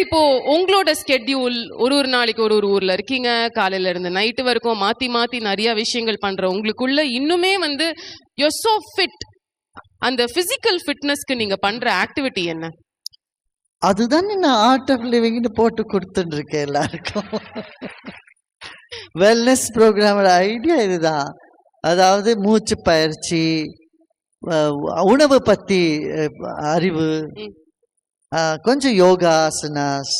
இப்போ உங்களோட ஸ்கெட்யூல் ஒரு நாளைக்கு ஒரு ஊர்ல இருக்கீங்க, காலையில இருந்து நைட்டு வரைக்கும் மாத்தி மாத்தி நிறைய விஷயங்கள் பண்ற உங்களுக்குள்ள இன்னுமே வந்து யூ சோ ஃபிட். அந்த பிசிக்கல் ஃபிட்னஸ்க்கு நீங்க பண்ற ஆக்டிவிட்டி என்ன? அதுதான் நான் ஆர்ட் ஆஃப் லிவிங்னு போட்டு கொடுத்துட்டு இருக்கேன் எல்லாருக்கும். வெல்னஸ் ப்ரோக்ராமோட ஐடியா இதுதான். அதாவது மூச்சு பயிற்சி, உணவு பத்தி அறிவு, கொஞ்சம் யோகா ஆசனாஸ்,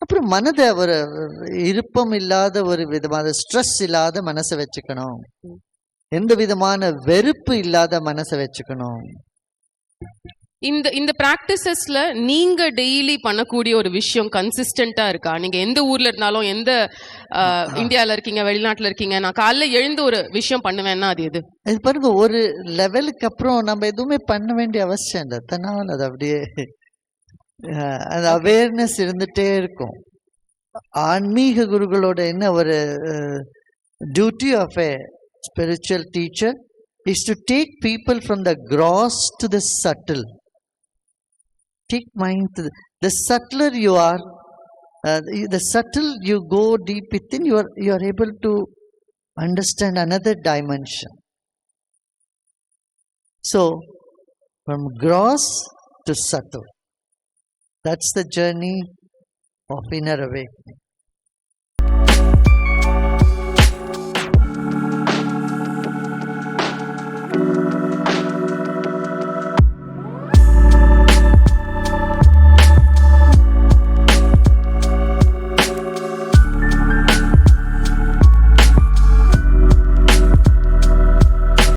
அப்புறம் மனதை ஒரு இருப்பம் இல்லாத ஒரு விதமான ஸ்ட்ரெஸ் இல்லாத மனசை வச்சுக்கணும், எந்த விதமான வெறுப்பு இல்லாத மனசை வச்சுக்கணும். இந்த பிராக்டிசஸ்ல நீங்க டெய்லி பண்ணக்கூடிய ஒரு விஷயம் கன்சிஸ்டன்டா இருக்கா? நீங்க எந்த ஊர்ல இருந்தாலும், எந்த இந்தியால இருக்கீங்க, வெளிநாட்டுல இருக்கீங்க, நான் காலைல எழுந்து ஒரு விஷயம் பண்ணுவேன்னா அது எது? இது பாருங்க, ஒரு லெவலுக்கு அப்புறம் நம்ம எதுவுமே பண்ண வேண்டிய அவசியம் இல்லை. தன்னால் அது அப்படியே அந்த அவேர்னஸ் இருந்துட்டே இருக்கும். ஆன்மீக குருகளோட என்ன ஒரு duty of a spiritual teacher is to take people from the gross to the subtle. Take mind to the subtler you are, the subtle you go deep within, you are able to understand another dimension. So from gross to subtle, that's the journey of inner awakening.